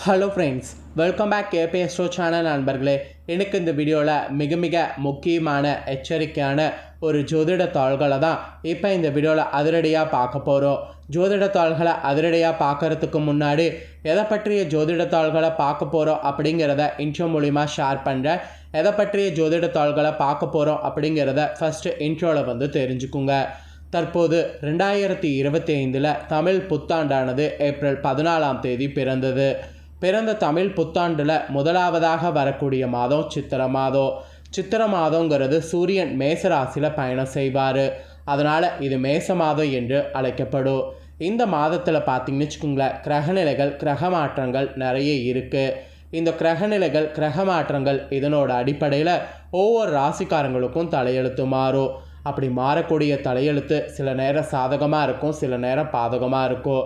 Hello friends, welcome back கேபிஎஸ்டோ channel நண்பர்களே. எனக்கு இந்த வீடியோவில் மிக முக்கியமான எச்சரிக்கையான ஒரு ஜோதிட தாள்களை தான் இப்போ இந்த வீடியோவில் அதிரடியாக பார்க்க போகிறோம். ஜோதிட தாள்களை அதிரடியாக பார்க்குறதுக்கு முன்னாடி எதை பற்றிய ஜோதிட தாள்களை பார்க்க போகிறோம் அப்படிங்கிறத இன்ட்ரோ மூலிமா ஷேர் பண்ணுறேன். எதை பற்றிய ஜோதிட தாள்களை பார்க்க போகிறோம் அப்படிங்கிறத ஃபஸ்ட்டு இன்ட்ரோவில் தெரிஞ்சுக்குங்க. தற்போது 2025 தமிழ் புத்தாண்டானது ஏப்ரல் 14 பிறந்த தமிழ் புத்தாண்டில் முதலாவதாக வரக்கூடிய மாதம் சித்திரை மாதம். சித்திரை மாதங்கிறது சூரியன் மேசராசியில் பயணம் செய்வார். அதனால் இது மேச மாதம் என்று அழைக்கப்படும். இந்த மாதத்தில் பார்த்திங்கன்னு வச்சுக்கோங்களேன், கிரகநிலைகள் கிரக மாற்றங்கள் நிறைய இருக்குது. இந்த கிரகநிலைகள் கிரக மாற்றங்கள் இதனோட அடிப்படையில் ஒவ்வொரு ராசிக்காரங்களுக்கும் தலையெழுத்து மாறும். அப்படி மாறக்கூடிய தலையெழுத்து சில நேரம் சாதகமாக இருக்கும், சில நேரம் பாதகமாக இருக்கும்.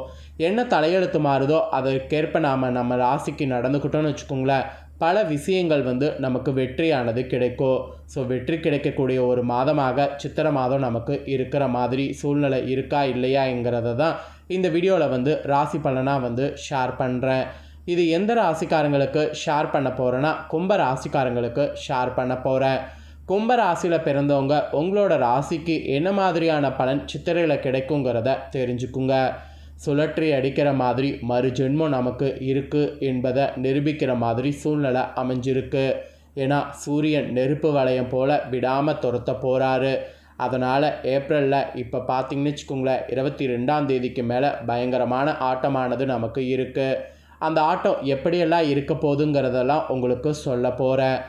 என்ன தலையெழுத்து மாறுதோ அதற்கேற்ப நம்ம ராசிக்கு நடந்துக்கிட்டோன்னு வச்சுக்கோங்களேன், பல விஷயங்கள் நமக்கு வெற்றியானது கிடைக்கும். ஸோ வெற்றி கிடைக்கக்கூடிய ஒரு மாதமாக சித்திரை மாதம் நமக்கு இருக்கிற மாதிரி சூழ்நிலை இருக்கா இல்லையாங்கிறத தான் இந்த வீடியோவில் ராசி பலனாக ஷேர் பண்ணுறேன். இது எந்த ராசிக்காரங்களுக்கு ஷேர் பண்ண போகிறேன்னா, கும்ப ராசிக்காரங்களுக்கு ஷேர் பண்ண போகிறேன். கும்ப ராசியில் பிறந்தவங்க உங்களோட ராசிக்கு என்ன மாதிரியான பலன் சித்திரையில் கிடைக்குங்கிறத தெரிஞ்சுக்குங்க. சுழற்றி அடிக்கிற மாதிரி மறு ஜென்மம் நமக்கு இருக்குது என்பதை நிரூபிக்கிற மாதிரி சூழ்நிலை அமைஞ்சிருக்கு. ஏன்னா சூரியன் நெருப்பு வளையம் போல் விடாமல் துரத்த போகிறாரு. அதனால் ஏப்ரலில் இப்போ பார்த்திங்கன்னு வச்சுக்கோங்களேன், 22 மேலே பயங்கரமான ஆட்டமானது நமக்கு இருக்குது. அந்த ஆட்டம் எப்படியெல்லாம் இருக்க போகுதுங்கிறதெல்லாம் உங்களுக்கு சொல்ல போகிறேன்.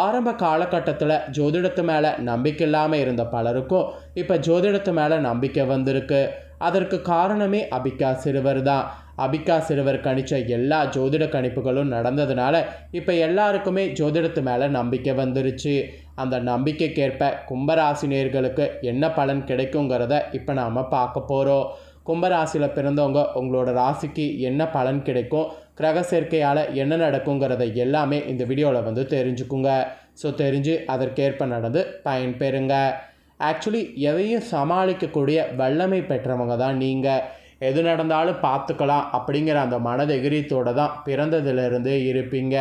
ஆரம்ப காலகட்டத்தில் ஜோதிடத்து மேலே நம்பிக்கை இல்லாமல் இருந்த பலருக்கும் இப்போ ஜோதிடத்து மேலே நம்பிக்கை வந்திருக்கு. அதற்கு காரணமே அபிகா சிறுவர் தான். அபிகா சிறுவர் கணித்த எல்லா ஜோதிட கணிப்புகளும் நடந்ததுனால இப்போ எல்லாருக்குமே ஜோதிடத்து மேலே நம்பிக்கை வந்துருச்சு. அந்த நம்பிக்கைக்கேற்ப கும்பராசினியர்களுக்கு என்ன பலன் கிடைக்குங்கிறத இப்போ நாம் பார்க்க போகிறோம். கும்பராசியில் பிறந்தவங்க உங்களோட ராசிக்கு என்ன பலன் கிடைக்கும், கிரக சேர்க்கையால் என்ன நடக்குங்கிறத எல்லாமே இந்த வீடியோவில் தெரிஞ்சுக்குங்க. ஸோ தெரிஞ்சு அதற்கேற்ப நடந்து பயன்பெறுங்க. ஆக்சுவலி எதையும் சமாளிக்கக்கூடிய வல்லமை பெற்றவங்க தான் நீங்கள். எது நடந்தாலும் பார்த்துக்கலாம் அப்படிங்கிற அந்த மனதைரியத்தோடு தான் பிறந்ததுலேருந்தே இருப்பீங்க.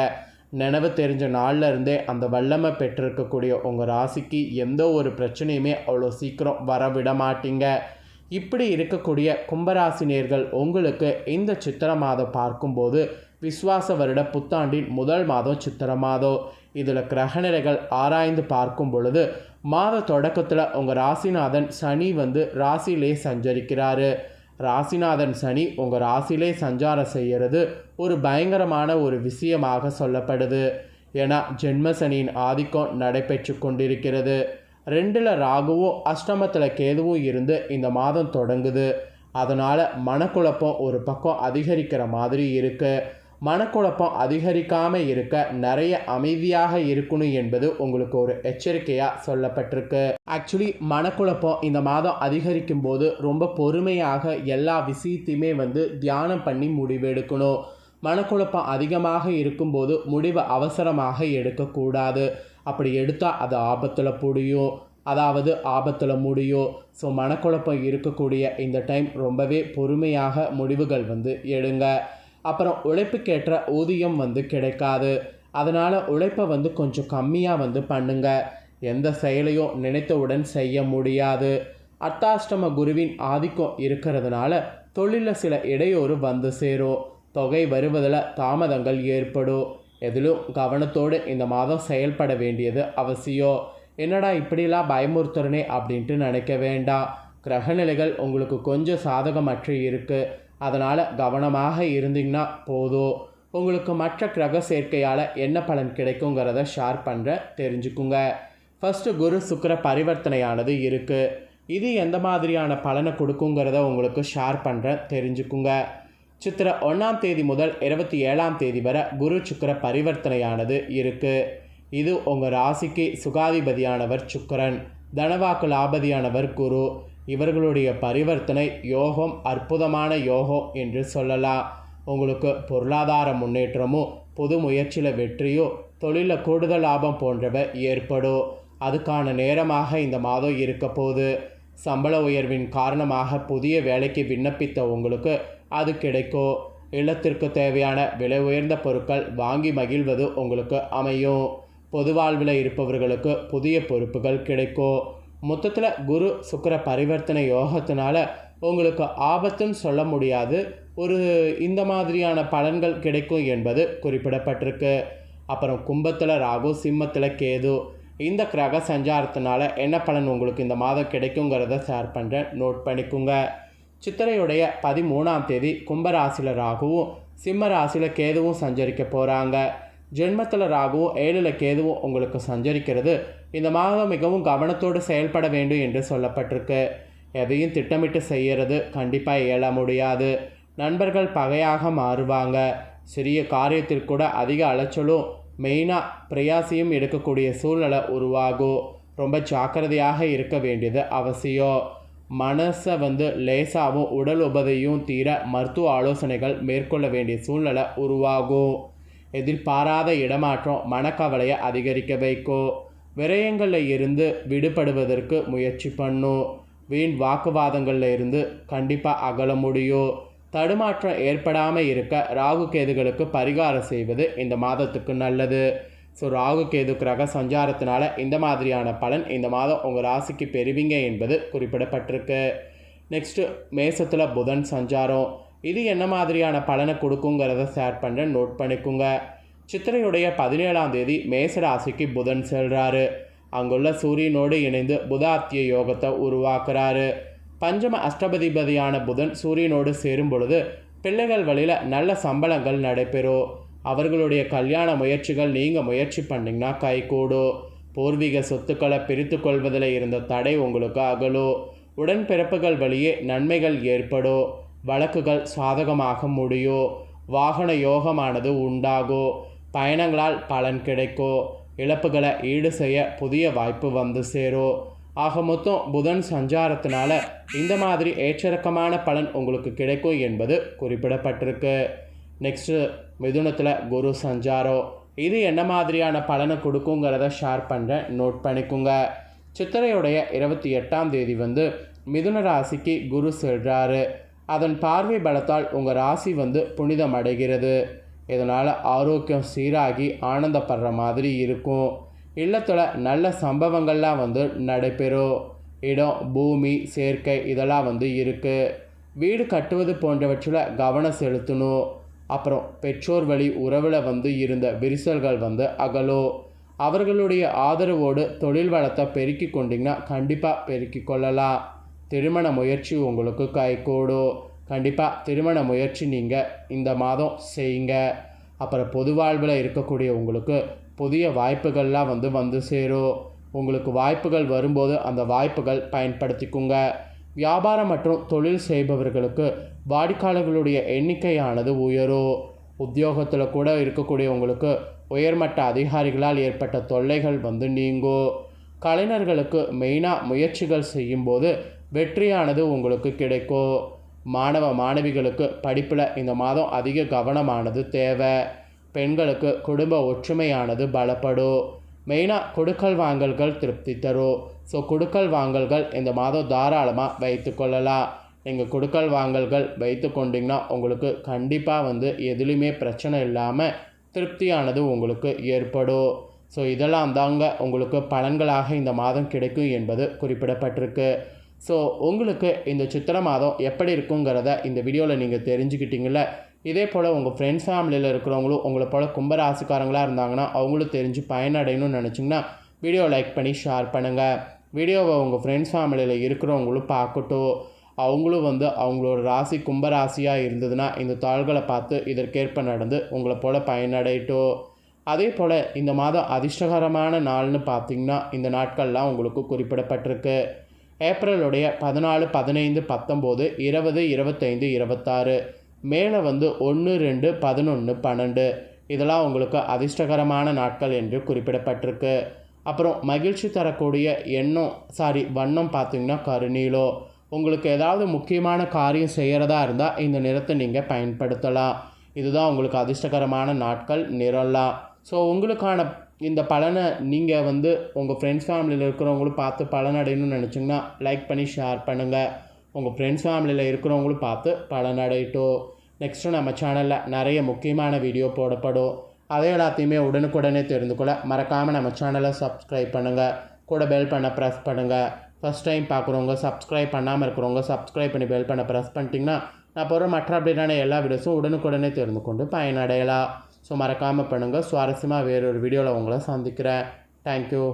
நினைவு தெரிஞ்ச நாளில் இருந்தே அந்த வல்லமை பெற்றிருக்கக்கூடிய உங்கள் ராசிக்கு எந்த ஒரு பிரச்சனையுமே அவ்வளோ சீக்கிரம் வரவிட மாட்டீங்க. இப்படி இருக்கக்கூடிய கும்பராசினியர்கள் உங்களுக்கு இந்த சித்திரை மாதம் பார்க்கும்போது விஸ்வாச வருட புத்தாண்டின் முதல் மாதம் சித்திரை மாதம். இதில் கிரகநிலைகள் ஆராய்ந்து பார்க்கும் பொழுது மாத தொடக்கத்தில் உங்கள் ராசிநாதன் சனி ராசியிலே சஞ்சரிக்கிறாரு. ராசிநாதன் சனி உங்கள் ராசியிலே சஞ்சாரம் செய்கிறது ஒரு பயங்கரமான ஒரு விஷயமாக சொல்லப்படுது. ஏன்னா ஜென்ம சனியின் ஆதிக்கம் நடைபெற்று கொண்டிருக்கிறது. 2ல் ராகுவும் அஷ்டமத்தில் கேதுவும் இருந்து இந்த மாதம் தொடங்குது. அதனால் மனக்குழப்பம் ஒரு பக்கம் அதிகரிக்கிற மாதிரி இருக்குது. மனக்குழப்பம் அதிகரிக்காமல் இருக்க நிறைய அமைதியாக இருக்கணும் என்பது உங்களுக்கு ஒரு எச்சரிக்கையாக சொல்லப்பட்டிருக்கு. ஆக்சுவலி மனக்குழப்பம் இந்த மாதம் அதிகரிக்கும் போது ரொம்ப பொறுமையாக எல்லா விஷயத்தையுமே தியானம் பண்ணி முடிவெடுக்கணும். மனக்குழப்பம் அதிகமாக இருக்கும்போது முடிவை அவசரமாக எடுக்கக்கூடாது. அப்படி எடுத்தால் அது ஆபத்தில் முடியும், ஆபத்தில் முடியும். ஸோ மனக்குழப்பம் இருக்கக்கூடிய இந்த டைம் ரொம்பவே பொறுமையாக முடிவுகள் எடுங்க. அப்புறம் உழைப்புக்கேற்ற ஊதியம் கிடைக்காது. அதனால் உழைப்பை கொஞ்சம் கம்மியாக பண்ணுங்க. எந்த செயலையும் நினைத்தவுடன் செய்ய முடியாது. அர்த்தாஷ்டம குருவின் ஆதிக்கம் இருக்கிறதுனால தொழிலில் சில இடையூறு சேரும். தொகை வருவதில் தாமதங்கள் ஏற்படும். எதிலும் கவனத்தோடு இந்த மாதம் செயல்பட வேண்டியது அவசியம். என்னடா இப்படிலாம் பயமுறுத்துறனே அப்படின்ட்டு நினைக்க வேண்டாம். கிரகநிலைகள் உங்களுக்கு கொஞ்சம் சாதகமற்று இருக்குது. அதனால் கவனமாக இருந்தீங்கன்னா போதும். உங்களுக்கு மற்ற கிரக சேர்க்கையால் என்ன பலன் கிடைக்குங்கிறத ஷேர் பண்ணுறேன், தெரிஞ்சுக்குங்க. ஃபஸ்ட்டு குரு சுக்கிர பரிவர்த்தனையானது இருக்குது. இது எந்த மாதிரியான பலனை கொடுக்குங்கிறத உங்களுக்கு ஷேர் பண்ணுறேன், தெரிஞ்சுக்குங்க. சித்திரை 1 முதல் 27 வரை குரு சுக்கிர பரிவர்த்தனையானது இருக்குது. இது உங்கள் ராசிக்கு சுகாதிபதியானவர் சுக்கிரன், தனவாக்கு லாபதியானவர் குரு. இவர்களுடைய பரிவர்த்தனை யோகம், அற்புதமான யோகம் என்று சொல்லலாம். உங்களுக்கு பொருளாதார முன்னேற்றமும் பொது முயற்சியில் வெற்றியோ தொழிலில் கூடுதல் லாபம் போன்றவை ஏற்படும். அதுக்கான நேரமாக இந்த மாதம் இருக்க போது. சம்பள உயர்வின் காரணமாக புதிய வேலைக்கு விண்ணப்பித்த உங்களுக்கு அது கிடைக்கும். இல்லத்திற்கு தேவையான விலை உயர்ந்த பொருட்கள் வாங்கி மகிழ்வது உங்களுக்கு அமையும். பொது வாழ்வில் இருப்பவர்களுக்கு புதிய பொறுப்புகள் கிடைக்கும். மொத்தத்தில் குரு சுக்கிர பரிவர்த்தனை யோகத்தினால உங்களுக்கு ஆபத்துன்னு சொல்ல முடியாது, ஒரு இந்த மாதிரியான பலன்கள் கிடைக்கும் என்பது குறிப்பிடப்பட்டிருக்கு. அப்புறம் கும்பத்தில் ராகு, சிம்மத்தில் கேது, இந்த கிரக சஞ்சாரத்தினால என்ன பலன் உங்களுக்கு இந்த மாதம் கிடைக்குங்கிறத ஷேர் பண்ணுறேன், நோட் பண்ணிக்கோங்க. சித்திரையுடைய 13ஆம் தேதி கும்பராசியில் ராகுவும் சிம்ம ராசியில் கேதுவும் சஞ்சரிக்க போகிறாங்க. ஜென்மத்தில் ராகுவும் 7ல் கேதுவும் உங்களுக்கு சஞ்சரிக்கிறது இந்த மாதம் மிகவும் கவனத்தோடு செயல்பட வேண்டும் என்று சொல்லப்பட்டிருக்கு. எதையும் திட்டமிட்டு செய்கிறது கண்டிப்பாக இயல முடியாது. நண்பர்கள் பகையாக மாறுவாங்க. சிறிய காரியத்திற்கூட அதிக அலைச்சலும் மெயினாக பிரயாசியும் எடுக்கக்கூடிய சூழ்நிலை உருவாகும். ரொம்ப ஜாக்கிரதையாக இருக்க வேண்டியது அவசியம். மனசை லேசாகவும் உடல் உபதையும் தீர மருத்துவ ஆலோசனைகள் மேற்கொள்ள வேண்டிய சூழ்நிலை உருவாகும். எதிர்பாராத இடமாற்றம் மனக்கவலையை அதிகரிக்க வைக்கும். விரயங்களில் இருந்து விடுபடுவதற்கு முயற்சி பண்ணும். வீண் வாக்குவாதங்களில் இருந்து கண்டிப்பாக அகல முடியும். தடுமாற்றம் ஏற்படாமல் இருக்க ராகு கேதுகளுக்கு பரிகாரம் செய்வது இந்த மாதத்துக்கு நல்லது. ஸோ ராகு கேது கிரக சஞ்சாரத்தினால இந்த மாதிரியான பலன் இந்த மாதம் உங்கள் ராசிக்கு பெறுவீங்க என்பது குறிப்பிடப்பட்டிருக்கு. நெக்ஸ்ட்டு மேசத்தில் புதன் சஞ்சாரம், இது என்ன மாதிரியான பலனை கொடுக்குங்கிறத ஷேர் பண்ணுறேன், நோட் பண்ணிக்கோங்க. சித்திரையுடைய 17ஆம் தேதி மேச ராசிக்கு புதன் செல்கிறாரு. அங்குள்ள சூரியனோடு இணைந்து புதாத்திய யோகத்தை உருவாக்குறாரு. பஞ்சம அஷ்டபதிபதியான புதன் சூரியனோடு சேரும் பொழுது பிள்ளைகள் வழியில் நல்ல சம்பளங்கள் நடைபெறும். அவர்களுடைய கல்யாண முயற்சிகள் நீங்கள் முயற்சி பண்ணிங்கன்னா கைகூடும். பூர்வீக சொத்துக்களை பிரித்து கொள்வதில் இருந்த தடை உங்களுக்கு அகலும். உடன்பிறப்புகள் வழியே நன்மைகள் ஏற்படும். வழக்குகள் சாதகமாக முடியும். வாகன யோகமானது உண்டாகும். பயணங்களால் பலன் கிடைக்கும். இழப்புகளை ஈடு செய்ய புதிய வாய்ப்பு சேரும். ஆக மொத்தம் புதன் சஞ்சாரத்தினால இந்த மாதிரி ஏற்றிறக்கமான பலன் உங்களுக்கு கிடைக்கும் என்பது குறிப்பிடப்பட்டிருக்கு. நெக்ஸ்ட்டு மிதுனத்தில் குரு சஞ்சாரம், இது என்ன மாதிரியான பலனை கொடுக்குங்கிறத ஷேர் பண்ணுறேன், நோட் பண்ணிக்கோங்க. சித்திரையுடைய 28ஆம் தேதி மிதுன ராசிக்கு குரு செல்கிறாரு. அதன் பார்வை பலத்தால் உங்கள் ராசி புனிதம் அடைகிறது. இதனால் ஆரோக்கியம் சீராகி ஆனந்தப்படுற மாதிரி இருக்கும். இல்லத்தில் நல்ல சம்பவங்கள்லாம் நடைபெறும். இடம், பூமி, சேர்க்கை இதெல்லாம் இருக்குது. வீடு கட்டுவது போன்றவற்றில் கவனம் செலுத்தணும். அப்புறம் பெற்றோர் வழி உறவில் இருந்த விரிசல்கள் அகலும். அவர்களுடைய ஆதரவோடு தொழில் வளத்தை பெருக்கி கொண்டிங்கன்னா கண்டிப்பாக பெருக்கி கொள்ளலாம். திருமண முயற்சி உங்களுக்கு கைகூடும். கண்டிப்பாக திருமண முயற்சி நீங்கள் இந்த மாதம் செய்யுங்க. அப்புறம் பொது வாழ்வில் இருக்கக்கூடிய உங்களுக்கு புதிய வாய்ப்புகள்லாம் சேரும். உங்களுக்கு வாய்ப்புகள் வரும்போது அந்த வாய்ப்புகள் பயன்படுத்திக்குங்க. வியாபாரம் மற்றும் தொழில் செய்பவர்களுக்கு வாடிக்கையாளர்களுடைய எண்ணிக்கையானது உயரும். உத்தியோகத்தில் கூட இருக்கக்கூடிய உங்களுக்கு உயர்மட்ட அதிகாரிகளால் ஏற்பட்ட தொல்லைகள் நீங்கும். கலைஞர்களுக்கு மெயினாக முயற்சிகள் செய்யும்போது வெற்றியானது உங்களுக்கு கிடைக்கும். மாணவ மாணவிகளுக்கு படிப்பில் இந்த மாதம் அதிக கவனமானது தேவை. பெண்களுக்கு குடும்ப ஒற்றுமையானது பலப்படும். மெயினாக கொடுக்கல் வாங்கல்கள் திருப்தி தரும். ஸோ கொடுக்கல் வாங்கல்கள் இந்த மாதம் தாராளமாக வைத்து கொள்ளலாம். நீங்கள் கொடுக்கல் வாங்கல்கள் வைத்து கொண்டிங்கன்னா உங்களுக்கு கண்டிப்பாக எதுலேயுமே பிரச்சனை இல்லாமல் திருப்தியானது உங்களுக்கு ஏற்படும். ஸோ இதெல்லாம் தாங்க உங்களுக்கு பலன்களாக இந்த மாதம் கிடைக்கும் என்பது குறிப்பிடப்பட்டிருக்கு. ஸோ உங்களுக்கு இந்த சித்திரை மாதம் எப்படி இருக்குங்கிறத இந்த வீடியோவில் நீங்கள் தெரிஞ்சுக்கிட்டீங்கள. இதே போல் உங்கள் ஃப்ரெண்ட்ஸ் ஃபேமிலியில் இருக்கிறவங்களும் உங்களை போல் கும்பராசிக்காரங்களாக இருந்தாங்கன்னா அவங்களும் தெரிஞ்சு பயனடையணும்னு நினச்சிங்கன்னா வீடியோ லைக் பண்ணி ஷேர் பண்ணுங்கள். வீடியோவை உங்கள் ஃப்ரெண்ட்ஸ் ஃபேமிலியில் இருக்கிறவங்களும் பார்க்கட்டும். அவங்களும் அவங்களோட ராசி கும்பராசியாக இருந்ததுன்னா இந்த தாள்களை பார்த்து இதற்கேற்ப நடந்து உங்களை போல் பயனடையட்டும். அதே போல் இந்த மாதம் அதிர்ஷ்டகரமான நாள்னு பார்த்திங்கன்னா இந்த நாட்கள்லாம் உங்களுக்கு குறிப்பிடப்பட்டிருக்கு. ஏப்ரலுடைய 14, 15, 19, 20, 25, 26, மேலே 1, 2, 11, 12 இதெல்லாம் உங்களுக்கு அதிர்ஷ்டகரமான நாட்கள் என்று குறிப்பிடப்பட்டிருக்கு. அப்புறம் மகிழ்ச்சி தரக்கூடிய வண்ணம் பார்த்திங்கன்னா கருநீலம். உங்களுக்கு ஏதாவது முக்கியமான காரியம் செய்கிறதா இருந்தால் இந்த நிறத்தை நீங்கள் பயன்படுத்தலாம். இதுதான் உங்களுக்கு அதிர்ஷ்டகரமான நாட்கள் நிறம்லாம். ஸோ உங்களுக்கான இந்த பலனை நீங்கள் உங்கள் ஃப்ரெண்ட்ஸ் ஃபேமிலியில் இருக்கிறவங்களும் பார்த்து பலனடையணும்னு நினச்சிங்கன்னா லைக் பண்ணி ஷேர் பண்ணுங்கள். உங்கள் ஃப்ரெண்ட்ஸ் ஃபேமிலியில் இருக்கிறவங்களும் பார்த்து பலனடையட்டும். நெக்ஸ்ட்டு நம்ம சேனலில் நிறைய முக்கியமான வீடியோ போடப்படும். அதை எல்லாத்தையுமே உடனுக்குடனே தெரிந்து கொள்ள மறக்காமல் நம்ம சேனலை சப்ஸ்கிரைப் பண்ணுங்கள். கூட பெல் பண்ண ப்ரெஸ் பண்ணுங்கள். ஃபஸ்ட் டைம் பார்க்குறவங்க, சப்ஸ்கிரைப் பண்ணாமல் இருக்கிறவங்க சப்ஸ்கிரைப் பண்ணி பெல் பண்ண ப்ரெஸ் பண்ணிட்டீங்கன்னா நான் போகிற மற்ற அப்டேட்டான எல்லா வீடியோஸும் உடனுக்குடனே தெரிந்து கொண்டு பயனடையலாம். ஸோ மறக்காமல் பண்ணுங்கள். சுவாரஸ்யமாக வேறொரு வீடியோவில் உங்களை சந்திக்கிறேன். தேங்க்யூ.